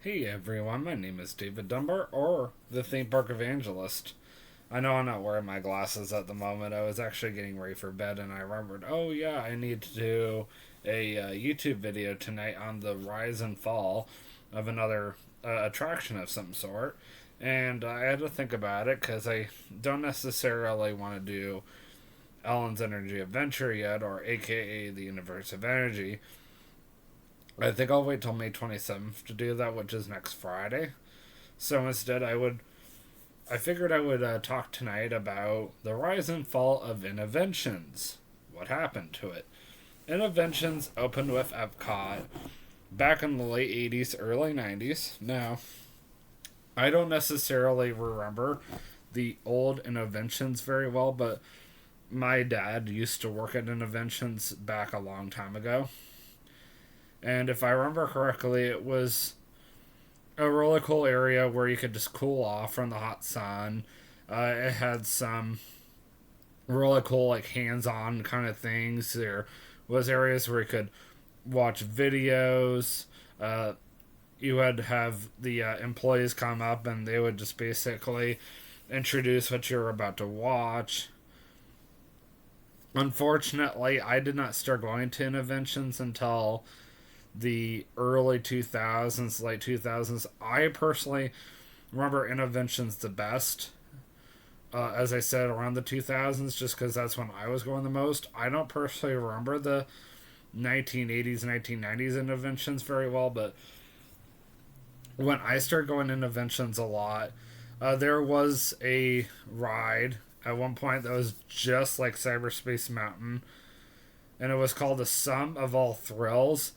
Hey everyone, my name is David Dunbar, or the Theme Park Evangelist. I know I'm not wearing my glasses at the moment. I was actually getting ready for bed and I remembered, oh yeah, I need to do a YouTube video tonight on the rise and fall of another attraction of some sort. And I had to think about it because I don't necessarily want to do Ellen's Energy Adventure yet, or AKA the Universe of Energy. I think I'll wait till May 27th to do that, which is next Friday. So instead, I figured I would talk tonight about the rise and fall of Innoventions. What happened to it? Innoventions opened with Epcot back in the late 80s, early 90s. Now, I don't necessarily remember the old Innoventions very well, but my dad used to work at Innoventions back a long time ago. And if I remember correctly, it was a really cool area where you could just cool off from the hot sun. It had some really cool, like, hands-on kind of things. There was areas where you could watch videos. You would have the employees come up and they would just basically introduce what you're about to watch. Unfortunately, I did not start going to interventions until the early 2000s, late 2000s. I personally remember Innoventions the best. As I said, around the 2000s, just because that's when I was going the most. I don't personally remember the 1980s, 1990s Innoventions very well, but when I started going Innoventions a lot, there was a ride at one point that was just like Cyberspace Mountain, and it was called the Sum of All Thrills.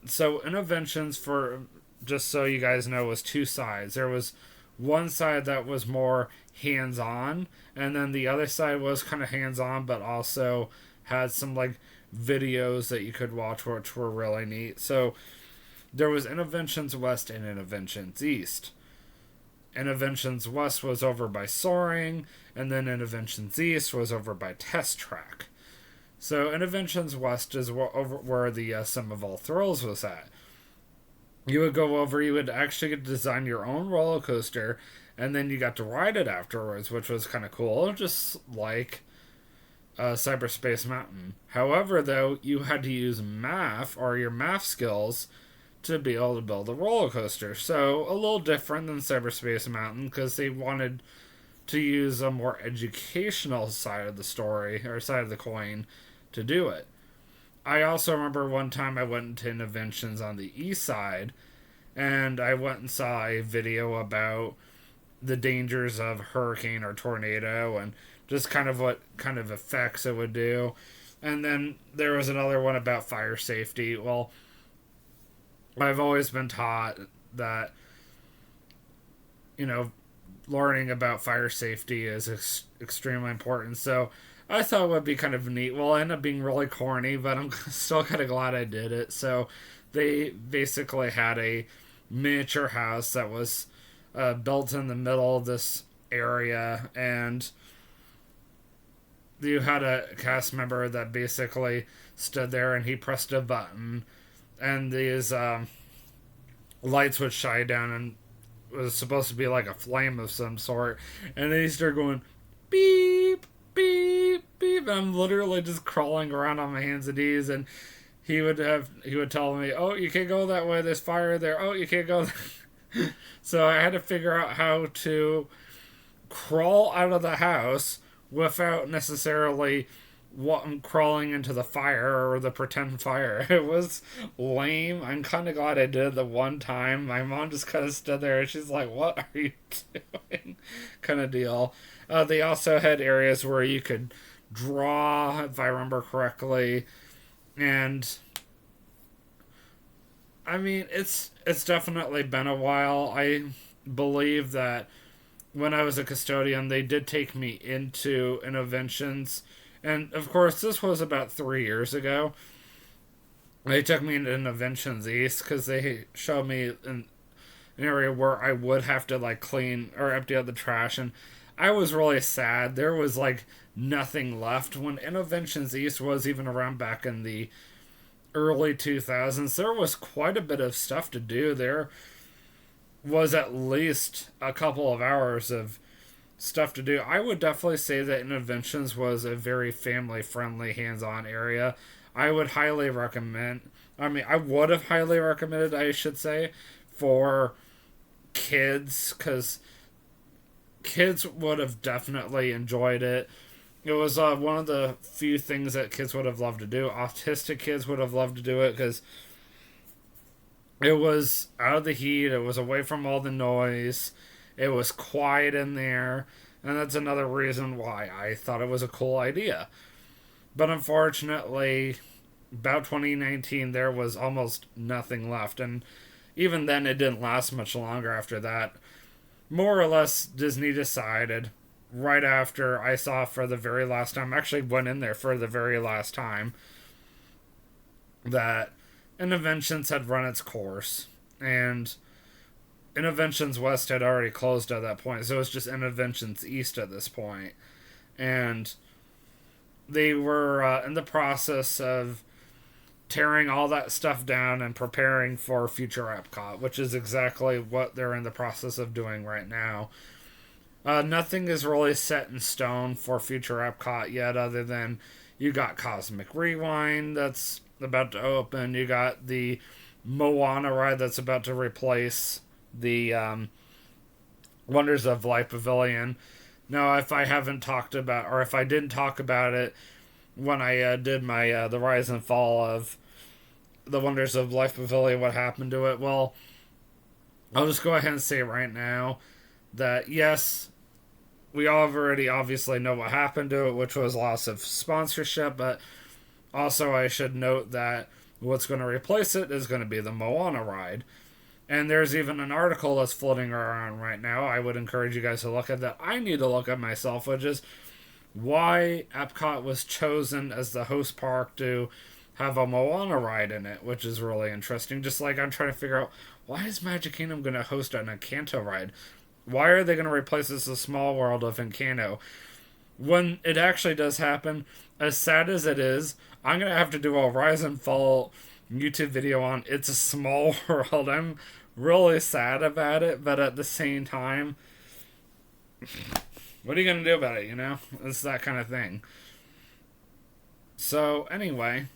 So Innoventions, for just so you guys know, was two sides. There was one side that was more hands on, and then the other side was kind of hands on, but also had some like videos that you could watch, which were really neat. So there was Innoventions West and Innoventions East. Innoventions West was over by Soaring, and then Innoventions East was over by Test Track. So Innoventions West is where the Sum of All Thrills was at. You would go over, you would actually get to design your own roller coaster, and then you got to ride it afterwards, which was kind of cool, just like Cyberspace Mountain. However, though, you had to use math or your math skills to be able to build a roller coaster. So a little different than Cyberspace Mountain because they wanted to use a more educational side of the story or side of the coin to do it. I also remember one time I went into Innoventions on the east side and I went and saw a video about the dangers of hurricane or tornado and just kind of what kind of effects it would do. And then there was another one about fire safety. Well, I've always been taught that, you know, learning about fire safety is extremely important. So I thought it would be kind of neat. Well, it ended up being really corny, but I'm still kind of glad I did it. So they basically had a miniature house that was built in the middle of this area, and you had a cast member that basically stood there and he pressed a button, and these lights would shine down and it was supposed to be like a flame of some sort, and then he started going beep beep beep, and I'm literally just crawling around on my hands and knees, and he would tell me, oh, you can't go that way, there's fire there, oh, you can't go there. So I had to figure out how to crawl out of the house without necessarily crawling into the fire or the pretend fire. It was lame. I'm kind of glad I did it the one time. My mom just kind of stood there and she's like, what are you doing? Kind of deal. They also had areas where you could draw, if I remember correctly. And I mean, it's definitely been a while. I believe that when I was a custodian, they did take me into Innoventions. And of course, this was about 3 years ago. They took me into Innoventions East because they showed me an area where I would have to like clean or empty out the trash. And I was really sad. There was like nothing left when Innoventions East was even around back in the early 2000s, there was quite a bit of stuff to do. There was at least a couple of hours of stuff to do. I would definitely say that Innoventions was a very family friendly, hands on area. I would highly recommend, I mean, I would have highly recommended, I should say, for kids, because kids would have definitely enjoyed it. It was one of the few things that kids would have loved to do. Autistic kids would have loved to do it because it was out of the heat, it was away from all the noise, it was quiet in there, and that's another reason why I thought it was a cool idea. But unfortunately, about 2019, there was almost nothing left, and even then, it didn't last much longer after that. More or less, Disney decided right after I saw for the very last time, actually went in there for the very last time, that Innoventions had run its course, and Innoventions West had already closed at that point, so it was just Innoventions East at this point. And they were in the process of tearing all that stuff down and preparing for future Epcot, which is exactly what they're in the process of doing right now. Nothing is really set in stone for future Epcot yet, other than you got Cosmic Rewind that's about to open. You got the Moana ride that's about to replace the Wonders of Life Pavilion. Now, if I haven't talked about, or if I didn't talk about it when I did my the rise and fall of the Wonders of Life Pavilion, what happened to it? Well, I'll just go ahead and say right now that yes, we already obviously know what happened to it, which was loss of sponsorship, but also I should note that what's going to replace it is going to be the Moana ride. And there's even an article that's floating around right now. I would encourage you guys to look at that. I need to look at myself, which is why Epcot was chosen as the host park to have a Moana ride in it, which is really interesting. Just like I'm trying to figure out, why is Magic Kingdom going to host an Encanto ride? Why are they going to replace this with Small World of Encanto? When it actually does happen, as sad as it is, I'm going to have to do a rise and fall YouTube video on It's a Small World. I'm really sad about it, but at the same time, what are you going to do about it, you know? It's that kind of thing. So, anyway,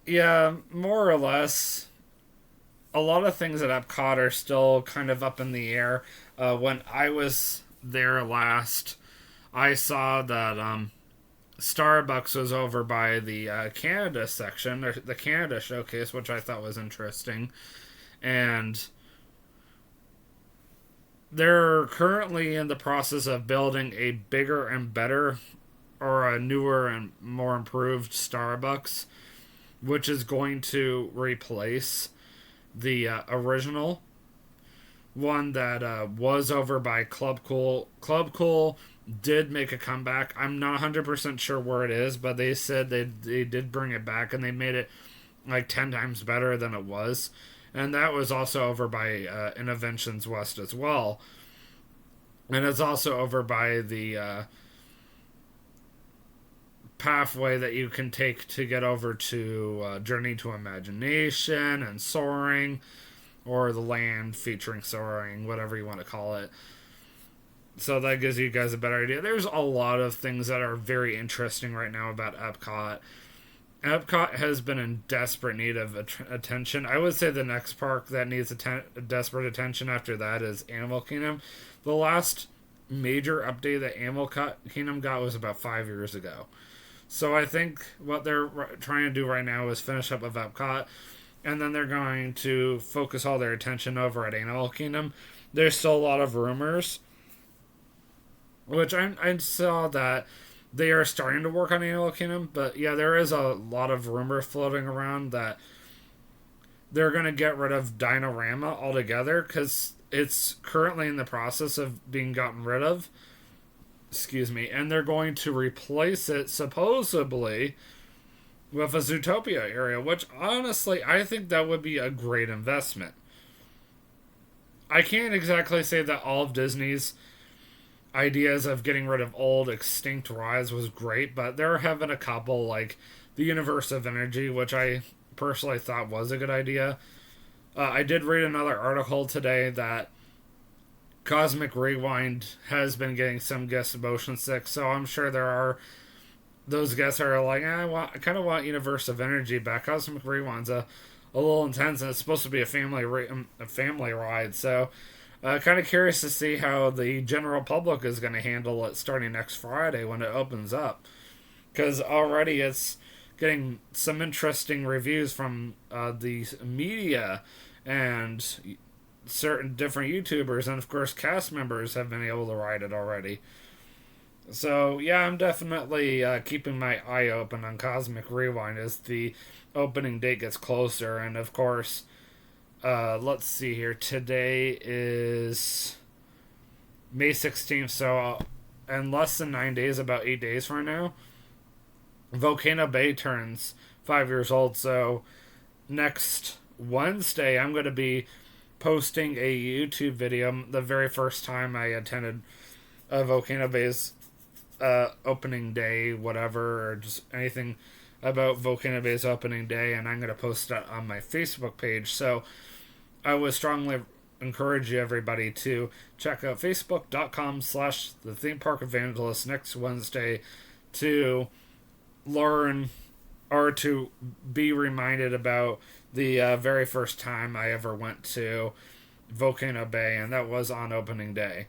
yeah, more or less, a lot of things at Epcot are still kind of up in the air. When I was there last, I saw that Starbucks was over by the Canada section, or the Canada showcase, which I thought was interesting. And they're currently in the process of building a bigger and better, or a newer and more improved Starbucks, which is going to replace the original one that was over by Club Cool. Club Cool did make a comeback. I'm not 100% sure where it is, but they said they did bring it back, and they made it like 10 times better than it was. And that was also over by Innoventions West as well. And it's also over by the pathway that you can take to get over to Journey to Imagination and Soaring, or the land featuring Soaring, whatever you want to call it. So that gives you guys a better idea. There's a lot of things that are very interesting right now about Epcot. Epcot has been in desperate need of attention. I would say the next park that needs desperate attention after that is Animal Kingdom. The last major update that Animal Kingdom got was about 5 years ago. So I think what they're trying to do right now is finish up with Epcot, and then they're going to focus all their attention over at Animal Kingdom. There's still a lot of rumors, which I saw that they are starting to work on Animal Kingdom, but yeah, there is a lot of rumor floating around that they're going to get rid of Dinorama altogether, because it's currently in the process of being gotten rid of. Excuse me. And they're going to replace it, supposedly, with a Zootopia area, which honestly, I think that would be a great investment. I can't exactly say that all of Disney's ideas of getting rid of old extinct rides was great, but they're having a couple like the universe of energy, which I personally thought was a good idea. I did read another article today that Cosmic Rewind has been getting some guests motion sick, so I'm sure there are those guests are like, I kind of want Universe of Energy back. Cosmic Rewind's a little intense, and it's supposed to be a family ride. So, kind of curious to see how the general public is going to handle it starting next Friday when it opens up, because already it's getting some interesting reviews from the media and certain different YouTubers, and of course cast members have been able to ride it already. So yeah, I'm definitely keeping my eye open on Cosmic Rewind as the opening date gets closer, and of course, let's see here. Today is May 16th, so in less than 9 days, about 8 days from now, Volcano Bay turns 5 years old. So next Wednesday, I'm going to be posting a YouTube video. The very first time I attended Volcano Bay's opening day, whatever, or just anything about Volcano Bay's opening day, and I'm going to post it on my Facebook page. So I would strongly encourage everybody to check out facebook.com/the theme park evangelist next Wednesday to learn or to be reminded about the very first time I ever went to Volcano Bay, and that was on opening day.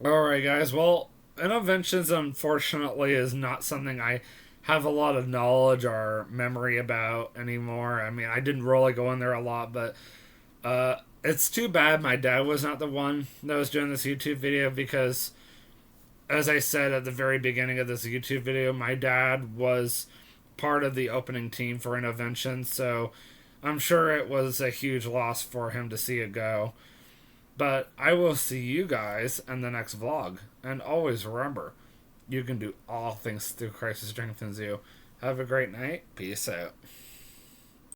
Alright, guys, well, Innoventions, unfortunately, is not something I have a lot of knowledge or memory about anymore. I mean, I didn't really go in there a lot, but it's too bad my dad was not the one that was doing this YouTube video, because, as I said at the very beginning of this YouTube video, my dad was part of the opening team for Innoventions, so I'm sure it was a huge loss for him to see it go. But I will see you guys in the next vlog. And always remember, you can do all things through Christ who strengthens you. Have a great night. Peace out.